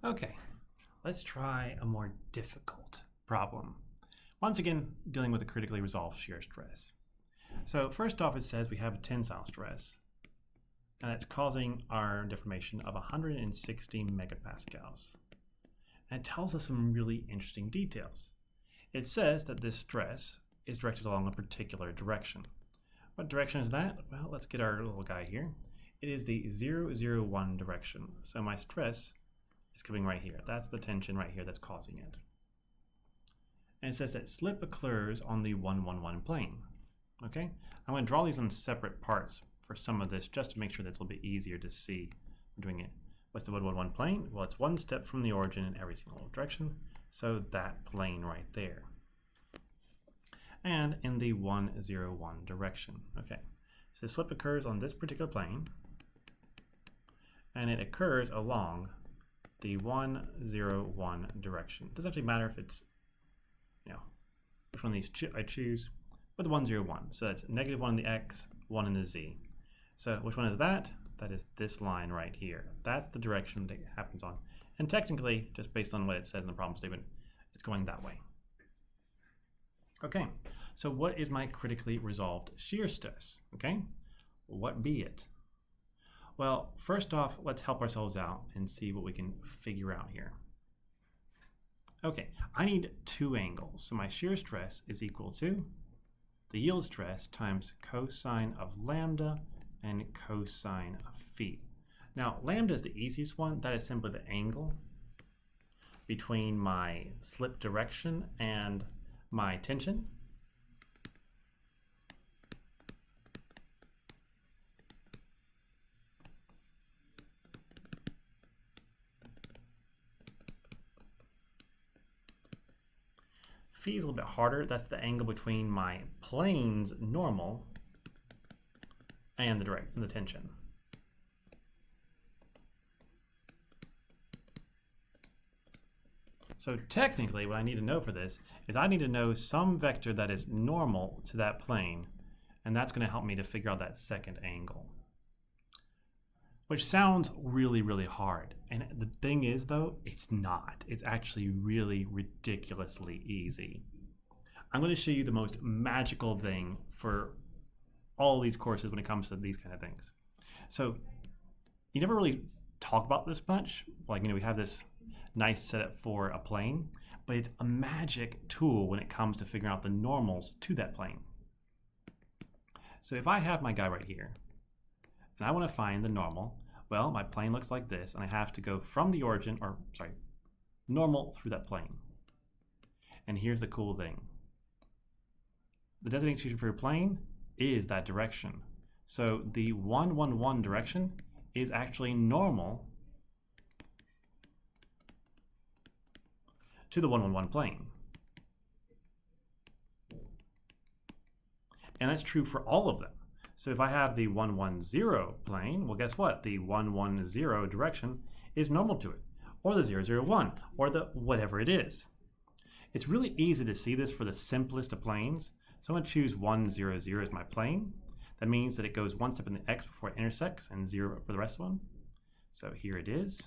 Okay, let's try a more difficult problem. Once again, dealing with a critically resolved shear stress. So first off, it says we have a tensile stress, and it's causing our deformation of 160 megapascals. And it tells us some really interesting details. It says that this stress is directed along a particular direction. What direction is that? Well, let's get our little guy here. It is the 0, 0, 1 direction. So my stress is coming right here. That's the tension right here that's causing it. And it says that slip occurs on the 1, 1, 1 plane. Okay, I'm going to draw these on separate parts for some of this just to make sure that it's a little bit easier to see we're doing it. What's the 1, 1, 1 plane? Well, it's one step from the origin in every single direction. So that plane right there. And in the 1, 0, 1 direction. Okay, so slip occurs on this particular plane, and it occurs along the 1, 0, 1 direction. It doesn't actually matter if it's, which one of these I choose, but the 1, 0, 1. So that's -1 in the x, 1 in the z. So which one is that? That is this line right here. That's the direction that it happens on. And technically, just based on what it says in the problem statement, it's going that way. Okay, so what is my critically resolved shear stress? Okay, what be it? Well, first off, let's help ourselves out and see what we can figure out here. Okay, I need two angles. So my shear stress is equal to the yield stress times cosine of lambda and cosine of phi. Now, lambda is the easiest one. That is simply the angle between my slip direction and my tension. Phi is a little bit harder. That's the angle between my plane's normal and the tension. So technically, what I need to know for this is I need to know some vector that is normal to that plane, and that's going to help me to figure out that second angle. Which sounds really, really hard. And the thing is, though, it's not. It's actually really ridiculously easy. I'm going to show you the most magical thing for all these courses when it comes to these kind of things. So you never really talk about this much. Like, we have this nice setup for a plane, but it's a magic tool when it comes to figuring out the normals to that plane. So if I have my guy right here, and I want to find the normal, well, my plane looks like this, and I have to go from the origin, normal through that plane. And here's the cool thing. The designation for your plane is that direction. So the 1, 1, 1 direction is actually normal to the 1, 1, 1 plane. And that's true for all of them. So if I have the 1, 1, 0 plane, well, guess what? The 1, 1, 0 direction is normal to it, or the 0, 0, 1, or the whatever it is. It's really easy to see this for the simplest of planes. So I'm going to choose 1, 0, 0 as my plane. That means that it goes one step in the x before it intersects, and 0 for the rest of them. So here it is.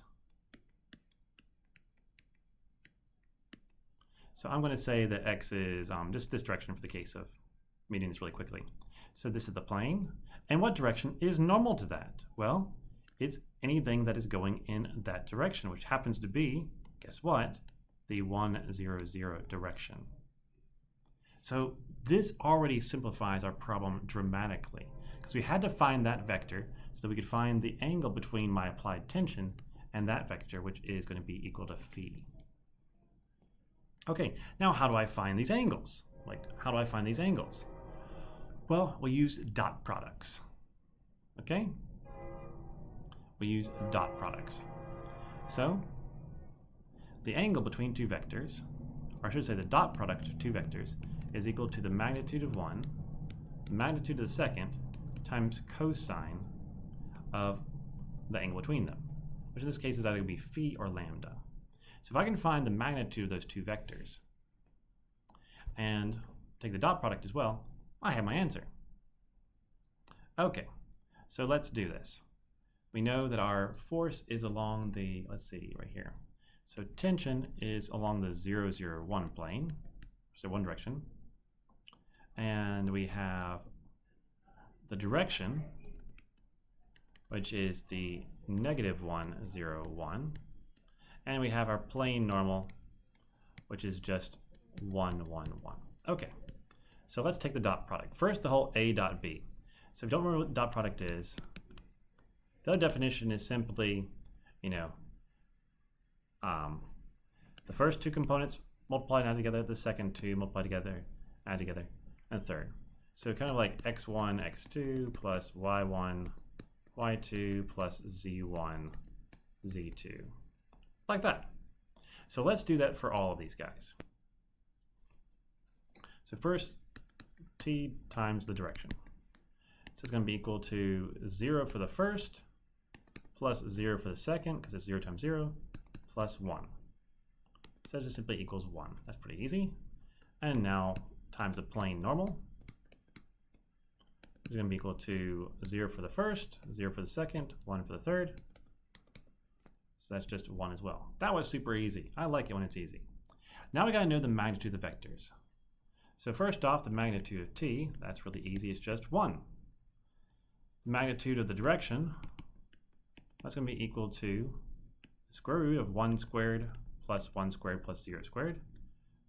So I'm going to say that x is just this direction for the case of meeting this really quickly. So this is the plane. And what direction is normal to that? Well, it's anything that is going in that direction, which happens to be, guess what? The 1, 0, 0 direction. So this already simplifies our problem dramatically, because we had to find that vector so that we could find the angle between my applied tension and that vector, which is going to be equal to phi. Okay, now how do I find these angles? How do I find these angles? Well, we use dot products. Okay? We use dot products. So the angle between two vectors, or I should say the dot product of two vectors, is equal to the magnitude of one, the magnitude of the second, times cosine of the angle between them, which in this case is either going to be phi or lambda. So if I can find the magnitude of those two vectors and take the dot product as well, I have my answer. Okay, so let's do this. We know that our force is along the, let's see, right here. So tension is along the 0, 0, 1 plane, so one direction. And we have the direction, which is the -1, 0, 1. And we have our plane normal, which is just 1, 1, 1. Okay, so let's take the dot product. First, the whole A dot B. So if you don't remember what dot product is, the other definition is simply, the first two components multiply and add together, the second two multiply together, add together, and third. So kind of like x1, x2 plus y1, y2 plus z1, z2. Like that. So let's do that for all of these guys. So first, t times the direction. So it's going to be equal to 0 for the first, plus 0 for the second, because it's 0 times 0, plus 1. So that just simply equals 1. That's pretty easy. And now times the plane normal is going to be equal to 0 for the first, 0 for the second, 1 for the third. So that's just 1 as well. That was super easy. I like it when it's easy. Now we got to know the magnitude of the vectors. So first off, the magnitude of t, that's really easy. It's just 1. The magnitude of the direction, that's going to be equal to the square root of 1 squared plus 1 squared plus 0 squared,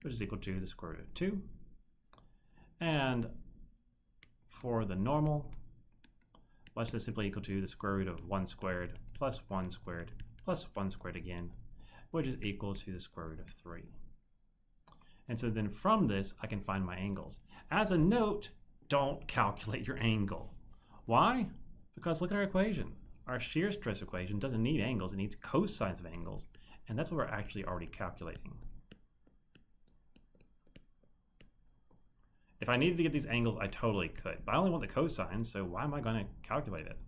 which is equal to the square root of 2. And for the normal, let's just simply equal to the square root of 1 squared plus 1 squared plus 1 squared again, which is equal to the square root of 3. And so then from this, I can find my angles. As a note, don't calculate your angle. Why? Because look at our equation. Our shear stress equation doesn't need angles, it needs cosines of angles. And that's what we're actually already calculating. If I needed to get these angles, I totally could. But I only want the cosines, so why am I going to calculate it?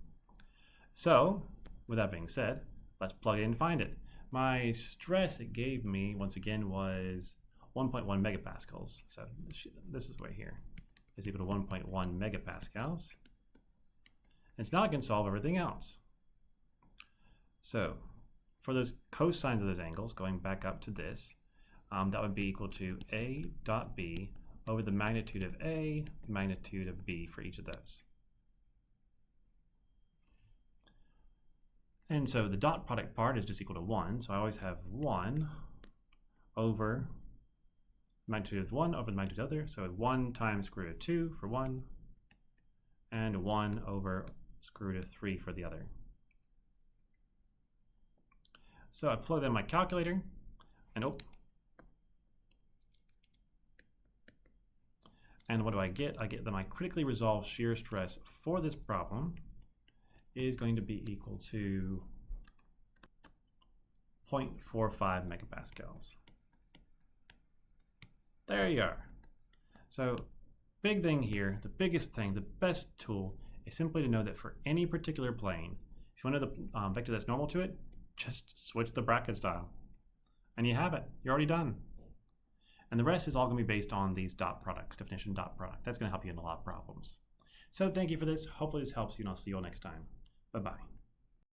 So, with that being said, let's plug it in and find it. My stress it gave me, once again, was 1.1 megapascals. So this is right here. Is equal to 1.1 megapascals. And so now I can solve everything else. So for those cosines of those angles, going back up to this, that would be equal to A dot B over the magnitude of A, the magnitude of B for each of those. And so the dot product part is just equal to 1. So I always have 1 over magnitude of 1 over the magnitude of the other. So 1 times square root of 2 for 1, and 1 over square root of 3 for the other. So I plug in my calculator, and and what do I get? I get that my critically resolved shear stress for this problem is going to be equal to 0.45 megapascals. There you are. So big thing here, the biggest thing, the best tool is simply to know that for any particular plane, if you want to know the vector that's normal to it, just switch the bracket style. And you have it. You're already done. And the rest is all going to be based on these dot products, definition dot product. That's going to help you in a lot of problems. So thank you for this. Hopefully this helps you, and I'll see you all next time. Bye-bye.